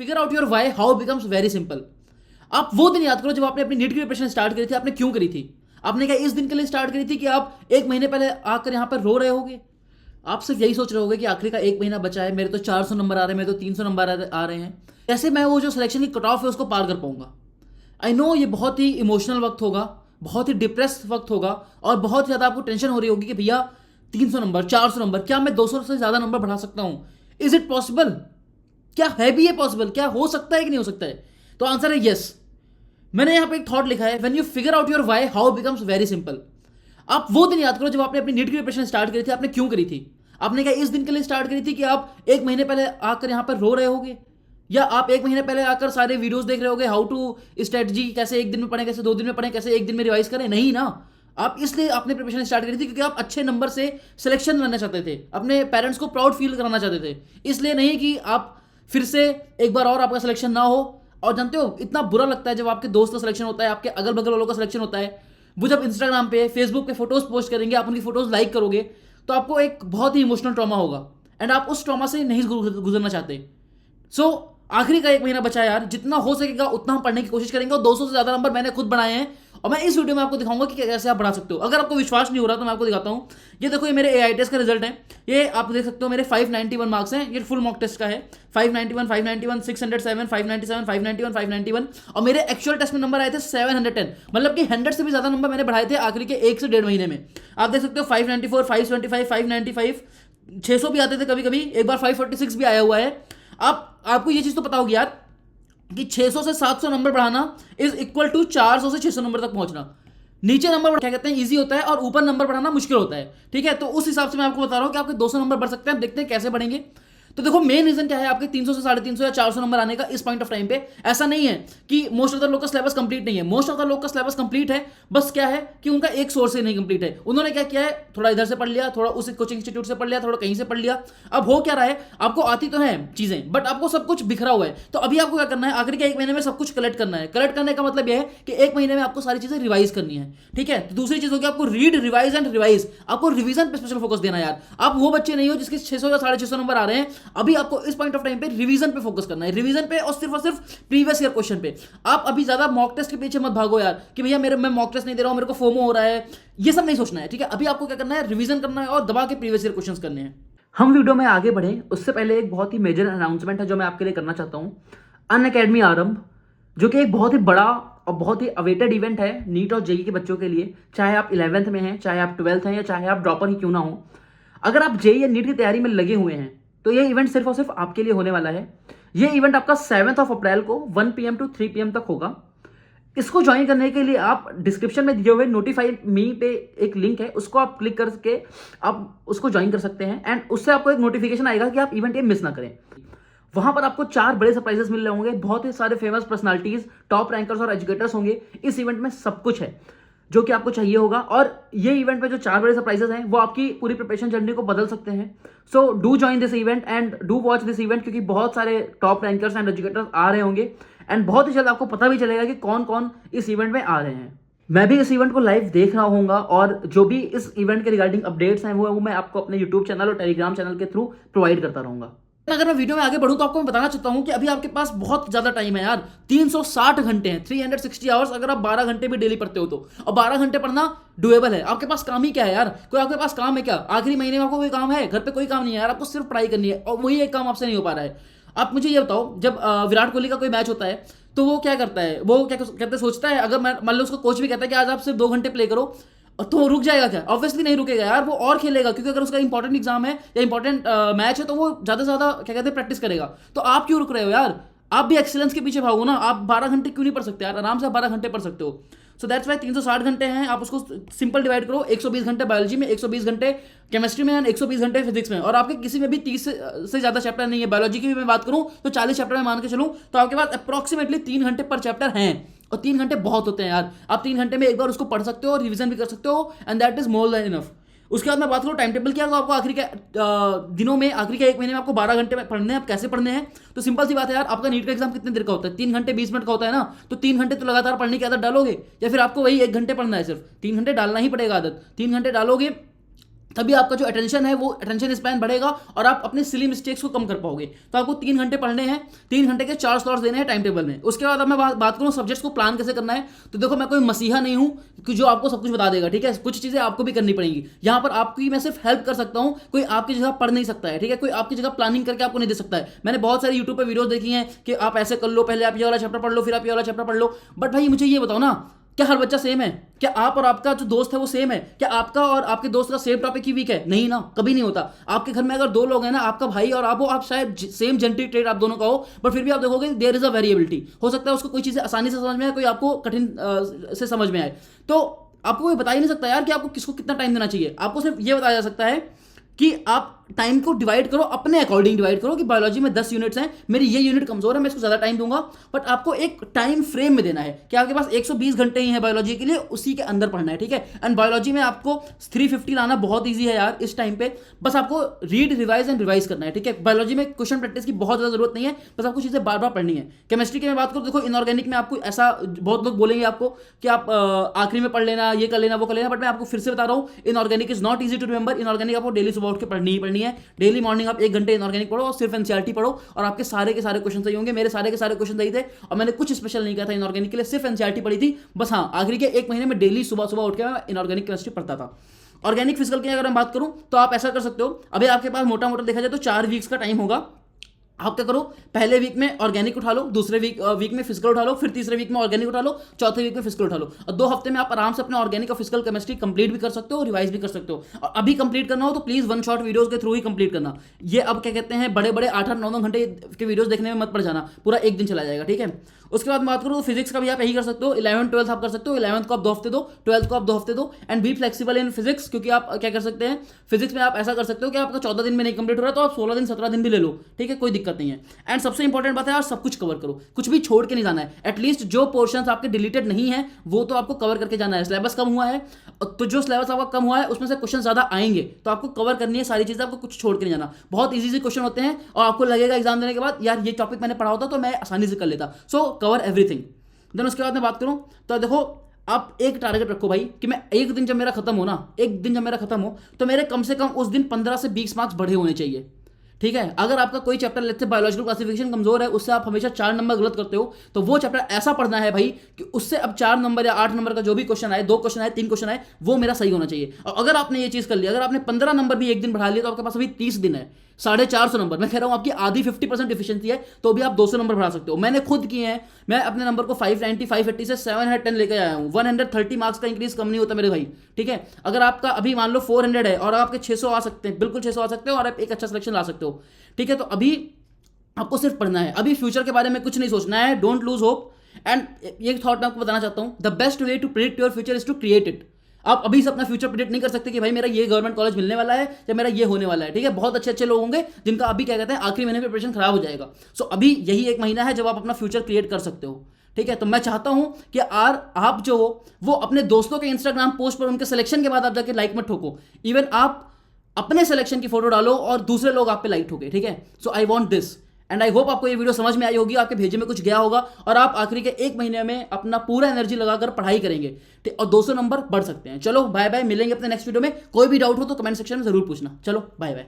Figure out your why how becomes very simple. आप वो दिन याद करो जब आपने अपनी नीट की प्रिपरेशन स्टार्ट करी थी। आपने क्यों करी थी? आपने क्या इस दिन के लिए स्टार्ट करी थी कि आप एक महीने पहले आकर यहाँ पर रो रहे होगे? आप सिर्फ यही सोच रहे होगे कि आखिरी का एक महीना बचा है, मेरे तो 400 नंबर आ रहे हैं, मेरे तो 300 नंबर आ रहे हैं, कैसे मैं वो जो सिलेक्शन की कट ऑफ है उसको पार कर पाऊंगा। आई नो ये बहुत ही इमोशनल वक्त होगा, बहुत ही डिप्रेस वक्त होगा और बहुत ज़्यादा आपको टेंशन हो रही होगी कि भैया 300 नंबर, 400 नंबर, क्या मैं 200 से ज़्यादा नंबर बढ़ा सकता हूँ? Is it possible? क्या है भी ये पॉसिबल? क्या हो सकता है कि नहीं हो सकता है? तो आंसर है यस। मैंने यहाँ पे एक थॉट लिखा है, when you figure out your why how becomes very simple. आप वो दिन याद करो जब आपने अपनी नीट की प्रिपरेशन स्टार्ट करी थी। आपने क्यों करी थी? आपने क्या इस दिन के लिए स्टार्ट करी थी कि आप एक महीने पहले आकर यहाँ पर रो रहे होगे, या आप एक महीने पहले आकर सारे वीडियोस देख रहे होगे हाउ टू स्ट्रेटजी, कैसे एक दिन में पढ़ें, कैसे 2 दिन में पढ़ें, कैसे एक दिन में रिवाइज करें? नहीं ना। आप इसलिए आपने प्रिपरेशन स्टार्ट करी थी क्योंकि आप अच्छे नंबर से सिलेक्शन लाना चाहते थे, अपने पेरेंट्स को प्राउड फील कराना चाहते थे। इसलिए नहीं कि आप फिर से एक बार और आपका सिलेक्शन ना हो। और जानते हो इतना बुरा लगता है जब आपके दोस्त का सिलेक्शन होता है, आपके अगल बगल वालों का सिलेक्शन होता है। वो जब इंस्टाग्राम पे, फेसबुक पे फोटोज पोस्ट करेंगे, आप उनकी फोटोज लाइक करोगे, तो आपको एक बहुत ही इमोशनल ट्रॉमा होगा एंड आप उस ट्रॉमा से नहीं गुजरना चाहते। सो आखिरी का एक महीना बचा है यार, जितना हो सकेगा उतना हम पढ़ने की कोशिश करेंगे और 200 से ज़्यादा नंबर मैंने खुद बनाए हैं और मैं इस वीडियो में आपको दिखाऊंगा कि कैसे आप बढ़ा सकते हो। अगर आपको विश्वास नहीं हो रहा तो मैं आपको दिखाता हूँ। ये देखो, ये मेरे AITS का रिजल्ट है। ये आप देख सकते हो, मेरे 591 मार्क्स हैं। ये फुल मॉक टेस्ट का है। 591, 591, 607, 597, 591, 591 और मेरे एक्चुअल टेस्ट में नंबर आए थे 710। मतलब कि 100 से भी ज़्यादा नंबर मैंने बढ़ाए थे आखिरी के 1 से 1.5 महीने में। आप देख सकते हो 594, 525, 595, 600 भी आते थे कभी कभी, एक बार 546 भी आया हुआ है। आपको ये चीज़ तो पता होगी यार कि 600 से 700 नंबर बढ़ाना इज इक्वल टू 400 से 600 नंबर तक पहुंचना। नीचे नंबर क्या कहते हैं इजी होता है और ऊपर नंबर बढ़ाना मुश्किल होता है। ठीक है, तो उस हिसाब से मैं आपको बता रहा हूं कि आपके 200 नंबर बढ़ सकते हैं। देखते हैं कैसे बढ़ेंगे। तो देखो, मेन रीजन क्या है आपके 300 से 350 या 400 नंबर आने का इस पॉइंट ऑफ टाइम पे? ऐसा नहीं है कि मोस्ट ऑफ द लोग का सिलेबस कंप्लीट नहीं है। मोस्ट ऑफ द लोग का सिलेबस कंप्लीट है, बस क्या है कि उनका एक सोर्स से नहीं कंप्लीट है। उन्होंने क्या किया है, थोड़ा इधर से पढ़ लिया, थोड़ा उस कोचिंग इंस्टीट्यूट से पढ़ लिया, थोड़ा कहीं से पढ़ लिया। अब हो क्या रहा है, आपको आती तो है चीजें बट आपको सब कुछ बिखरा हुआ है। तो अभी आपको क्या करना है, आखिरी के एक महीने में सब कुछ कलेक्ट करना है। कलेक्ट करने का मतलब यह है कि एक महीने में आपको सारी चीजें रिवाइज करनी है। ठीक है, तो दूसरी चीज होगी आपको रीड, रिवाइज एंड रिवाइज। आपको रिवीजन पे स्पेशल फोकस देना है यार। आप वो बच्चे नहीं हो जिसके 600 या 650 नंबर आ रहे हैं। अभी आपको इस पॉइंट ऑफ टाइम पे रिवीजन पे फोकस करना है, रिवीजन पे और सिर्फ प्रीवियस ईयर क्वेश्चन पे। आप अभी ज्यादा मॉक टेस्ट के पीछे मत भागो यार कि भैया मैं मॉक टेस्ट नहीं दे रहा हूं, मेरे को फोमो हो रहा है। ये सब नहीं सोचना है। ठीक है, अभी आपको क्या करना है, रिवीजन करना है और दबा के प्रीवियस ईयर क्वेश्चंस करने हैं। हम वीडियो में आगे बढ़े उससे पहले एक बहुत ही मेजर अनाउंसमेंट है जो मैं आपके लिए करना चाहता हूं। अनअकैडमी आरंभ, जो कि एक बहुत ही बड़ा और बहुत ही अवेटेड इवेंट है नीट और जेईई के बच्चों के लिए। चाहे आप 11th में हैं, चाहे आप 12th हैं या चाहे आप ड्रॉपर ही क्यों ना हो, अगर आप जेईई या नीट की तैयारी में लगे हुए हैं तो ये इवेंट सिर्फ और सिर्फ आपके लिए होने वाला है। ये इवेंट आपका 7 अप्रैल को 1 PM टू 3 PM तक होगा। इसको ज्वाइन करने के लिए आप डिस्क्रिप्शन में दिए हुए नोटिफाई मी पे एक लिंक है, उसको आप क्लिक करके आप उसको ज्वाइन कर सकते हैं एंड उससे आपको एक नोटिफिकेशन आएगा कि आप इवेंट ये मिस ना करें। वहां पर आपको 4 बड़े सरप्राइजेस मिल रहे होंगे। बहुत ही सारे फेमस पर्सनालिटीज, टॉप रैंकर्स और एजुकेटर्स होंगे। इस इवेंट में सब कुछ है जो कि आपको चाहिए होगा और ये इवेंट में जो 4 बड़े सरप्राइजेस हैं वो आपकी पूरी प्रिपरेशन जर्नी को बदल सकते हैं। So do join this event and do watch this event, क्योंकि बहुत सारे टॉप रैंकर्स एंड एजुकेटर्स आ रहे होंगे एंड बहुत ही जल्द आपको पता भी चलेगा कि कौन कौन इस इवेंट में आ रहे हैं। मैं भी इस इवेंट को लाइव देख रहा हूँगा और जो भी इस इवेंट के रिगार्डिंग अपडेट्स हैं वो मैं आपको अपने यूट्यूब चैनल और टेलीग्राम चैनल के थ्रू प्रोवाइड करता रहूंगा। अगर मैं वीडियो में आगे बढ़ूं तो आपको मैं बताना चाहता हूं कि अभी आपके पास बहुत ज्यादा टाइम है यार। 360 घंटे हैं, 360 आवर्स। अगर आप 12 घंटे भी डेली पढ़ते हो तो, और 12 घंटे पढ़ना डुएबल है। आपके पास काम ही क्या है यार? कोई आपके पास काम है क्या? आखिरी महीने में आपको कोई काम है? घर पे कोई काम नहीं है यार, आपको सिर्फ पढ़ाई करनी है और वही एक काम आपसे नहीं हो पा रहा है। आप मुझे ये बताओ, जब विराट कोहली का कोई मैच होता है तो वो क्या करता है, वो क्या कहते सोचता है, अगर मान लो उसको कोच भी कहता है कि आज आप सिर्फ 2 घंटे प्ले करो, तो रुक जाएगा क्या? ऑब्वियसली नहीं रुकेगा यार, वो और खेलेगा। क्योंकि अगर उसका इंपॉर्टेंट एग्जाम है या इंपॉर्टेंट मैच है तो वो ज्यादा से ज्यादा क्या कहते हैं प्रैक्टिस करेगा। तो आप क्यों रुक रहे हो यार? आप भी एक्सीलेंस के पीछे भागो ना। आप 12 घंटे क्यों नहीं पढ़ सकते यार? आराम से 12 घंटे पढ़ सकते हो। सो दैट्स वाई 360 घंटे हैं। आप उसको सिंपल डिवाइड करो, 120 घंटे बायोलॉजी में, 120 घंटे केमिस्ट्री में एंड 120 घंटे फिजिक्स में। और आपके किसी में भी 30 से ज्यादा चैप्टर नहीं है। बायोलॉजी की भी मैं बात करूं तो 40 चैप्टर में मान के चलूं तो आपके पास अप्रॉक्सीमेटली 3 घंटे पर चैप्टर हैं। और 3 घंटे बहुत होते हैं यार। आप 3 घंटे में एक बार उसको पढ़ सकते हो और रिवीजन भी कर सकते हो and that is more than enough. उसके बाद मैं बात करूँ टाइम टेबल की, तो आपको आखिरी के दिनों में, आखिरी के एक महीने में आपको 12 घंटे में पढ़ने हैं। आप कैसे पढ़ने हैं? तो सिंपल सी बात है यार, आपका नीट का एग्जाम कितने देर का होता है? 3 घंटे 20 मिनट का होता है ना। तो 3 घंटे तो लगातार पढ़ने की आदत डालोगे या फिर आपको वही 1 घंटे पढ़ना है? सिर्फ 3 घंटे डालना ही पड़ेगा आदत। 3 घंटे डालोगे तभी आपका जो अटेंशन है वो अटेंशन स्पैन बढ़ेगा और आप अपने सिली मिस्टेक्स को कम कर पाओगे। तो आपको 3 घंटे पढ़ने हैं, 3 घंटे के 4 स्लॉट्स देने हैं टाइम टेबल में। उसके बाद अब मैं बात करूँ सब्जेक्ट्स को प्लान कैसे करना है, तो देखो मैं कोई मसीहा नहीं हूँ कि जो आपको सब कुछ बता देगा, ठीक है। कुछ चीज़ें आपको भी करनी पड़ेंगी। यहाँ पर आपकी मैं सिर्फ हेल्प कर सकता हूँ, कोई आपकी जगह पढ़ नहीं सकता है, ठीक है। कोई आपकी जगह प्लानिंग करके आपको नहीं दे सकता है। मैंने बहुत सारी यूट्यूब पर वीडियोस देखी हैं कि आप ऐसे कर लो, पहले आप ये वाला चैप्टर पढ़ लो, फिर आप ये वाला चैप्टर पढ़ लो। बट भाई मुझे ये बताओ ना, क्या हर बच्चा सेम है? क्या आप और आपका जो दोस्त है वो सेम है? क्या आपका और आपके दोस्त का सेम टॉपिक ही वीक है? नहीं ना, कभी नहीं होता। आपके घर में अगर 2 लोग हैं ना, आपका भाई और आप हो, आप शायद सेम जेनेटिक ट्रेट आप दोनों का हो, बट फिर भी आप देखोगे देयर इज अ वेरिएबिलिटी। हो सकता है उसको कोई चीज़ें आसानी से समझ में आए, कोई आपको कठिन से समझ में आए। तो आपको कोई बता ही नहीं सकता यार कि आपको किसको कितना टाइम देना चाहिए। आपको सिर्फ ये बताया जा सकता है कि आप टाइम को डिवाइड करो, अपने अकॉर्डिंग डिवाइड करो कि बायोलॉजी में 10 यूनिट्स हैं, मेरी ये यूनिट कमजोर है, मैं इसको ज़्यादा टाइम दूंगा। बट आपको एक टाइम फ्रेम में देना है कि आपके पास 120 घंटे ही है बायोलॉजी के लिए, उसी के अंदर पढ़ना है, ठीक है। एंड बायोलॉजी में आपको 350 लाना बहुत ईजी है यार इस टाइम पे। बस आपको रीड, रिवाइज एंड रिवाइज करना है, ठीक है। बायोलॉजी में क्वेश्चन प्रैक्टिस की बहुत ज़्यादा जरूरत नहीं है, बस आपको चीज़ें बार बार पढ़नी है। केमिस्ट्री की मैं बात करूँ, देखो इनऑर्गेनिक में आपको ऐसा बहुत लोग बोलेंगे आपको कि आप आखिरी में पढ़ लेना, ये कर लेना, वो कर लेना, बट मैं आपको फिर से बता रहा हूँ inorganic is not easy to remember. Inorganic आपको डेली सुबह उठ के पढ़नी ही पढ़नी है। डेली मॉर्निंग आप 1 घंटे इनऑर्गेनिक पढ़ो और सिर्फ एनसीईआरटी पढ़ो और आपके सारे के सारे क्वेश्चन सही होंगे। मेरे सारे के सारे क्वेश्चन सही थे और मैंने कुछ स्पेशल नहीं किया था इनऑर्गेनिक के लिए, सिर्फ एनसीईआरटी पढ़ी थी बस। हाँ, आखिरी के 1 महीने में डेली सुबह सुबह उठ के मैं इनऑर्गेनिक केमिस्ट्री पढ़ता था। ऑर्गेनिक फिजिकल की अगर मैं बात करूं तो आप ऐसा कर सकते हो, अभी आपके पास मोटा मोटा देखा जाए तो 4 वीक्स का टाइम होगा। आप क्या करो, पहले वीक में ऑर्गेनिक उठा लो, दूसरे वीक में फिजिकल उठा लो, फिर तीसरे वीक में ऑर्गेनिक उठा लो, चौथे वीक में फिजिकल उठा लो। और 2 हफ्ते में आप आराम से अपने ऑर्गेनिक और फिजिकल केमिस्ट्री कंप्लीट भी कर सकते हो, रिवाइज भी कर सकते हो। और अभी कंप्लीट करना हो तो प्लीज 1 शॉट वीडियोस के थ्रू ही कंप्लीट करना। ये अब क्या कहते हैं, बड़े बड़े 8-8, 9-9 घंटे के वीडियोस देखने में मत पड़ जाना, पूरा 1 दिन चला जाएगा, ठीक है। उसके बाद बात करूँ तो फिजिक्स का भी आप यही कर सकते हो। 11th 12th आप कर सकते हो, 11th को आप 2 हफ्ते दो, 12th को आप 2 हफ्ते दो। And be flexible in physics, क्योंकि आप क्या कर सकते हैं फिजिक्स में, आप ऐसा कर सकते हो कि आपका 14 दिन में नहीं कंप्लीट हो रहा तो आप 16 दिन 17 दिन भी ले लो, ठीक है, कोई दिक्कत नहीं है। एंड सबसे इंपॉर्टेंट बात है यार, सब कुछ कवर करो, कुछ भी छोड़ के नहीं जाना है। एटलीस्ट जो पोर्शंस आपके डिलीटेड नहीं है वो तो आपको कवर करके जाना है। सिलेबस कम हुआ है तो जो सिलेबस आपका कम हुआ है उसमें से क्वेश्चन ज्यादा आएंगे, तो आपको कवर करनी है सारी चीजें, आपको कुछ छोड़ के नहीं जाना। बहुत इजी क्वेश्चन होते हैं और आपको लगेगा एग्जाम देने के बाद यार ये टॉपिक मैंने पढ़ा होता तो मैं आसानी से कर लेता। सो कवर एवरीथिंग। देन उसके बाद मैं बात करूं तो देखो, आप एक टारगेट रखो भाई कि मैं एक दिन जब मेरा खत्म हो ना, एक दिन जब मेरा खत्म हो तो मेरे कम से कम उस दिन 15 से 20 मार्क्स बढ़े होने चाहिए, ठीक है। अगर आपका कोई चैप्टर लेते हैं बायोलॉजिकल क्लासिफिकेशन कमजोर है, उससे आप हमेशा 4 नंबर गलत करते हो, तो वो चैप्टर ऐसा पढ़ना है भाई कि उससे अब 4 नंबर या 8 नंबर का जो भी क्वेश्चन आए, 2 क्वेश्चन आए, 3 क्वेश्चन आए, वो मेरा सही होना चाहिए। और अगर आपने ये चीज कर लिया, अगर आपने 15 नंबर भी एक दिन बढ़ा लिया तो आपके पास अभी 30 दिन है, 450 नंबर। मैं कह रहा हूं आपकी आधी 50% डिफिशिएंसी है, तो भी आप 200 नंबर बढ़ा सकते हो। मैंने खुद किए हैं, मैं अपने नंबर को 590 580 से 710 लेकर आया हूं। 130 मार्क्स का इंक्रीज कम नहीं होता मेरे भाई, ठीक है। अगर आपका अभी मान लो 400 है और आपके 600 आ सकते हैं, बिल्कुल 600 आ सकते हो और आप एक अच्छा सिलेक्शन ला सकते हो, ठीक है। तो अभी आपको सिर्फ पढ़ना है, अभी फ्यूचर के बारे में कुछ नहीं सोचना है। Don't lose hope. एंड ये थॉट मैं आपको बताना चाहता हूं, the best way to predict your future is to create it. आप अभी से अपना फ्यूचर प्रेडिक्ट नहीं कर सकते कि भाई मेरा ये गवर्नमेंट कॉलेज मिलने वाला है या मेरा ये होने वाला है, ठीक है। बहुत अच्छे अच्छे लोग होंगे जिनका अभी क्या कहते हैं आखिरी महीने में प्रिपरेशन खराब हो जाएगा। सो अभी यही 1 महीना है जब आप अपना फ्यूचर क्रिएट कर सकते हो, ठीक है। तो मैं चाहता हूं कि आप जो हो वो अपने दोस्तों के इंस्टाग्राम पोस्ट पर उनके सिलेक्शन के बाद आप जाके लाइक मत ठोको, इवन आप अपने सिलेक्शन की फोटो डालो और दूसरे लोग आप पे लाइक ठोके, ठीक है। So I want this and I hope आपको ये वीडियो समझ में आई होगी, आपके भेजे में कुछ गया होगा और आप आखिरी के 1 महीने में अपना पूरा एनर्जी लगाकर पढ़ाई करेंगे, ठीक, और 200 नंबर बढ़ सकते हैं। चलो बाय बाय, मिलेंगे अपने नेक्स्ट वीडियो में। कोई भी डाउट हो तो कमेंट सेक्शन में जरूर पूछना। चलो बाय बाय।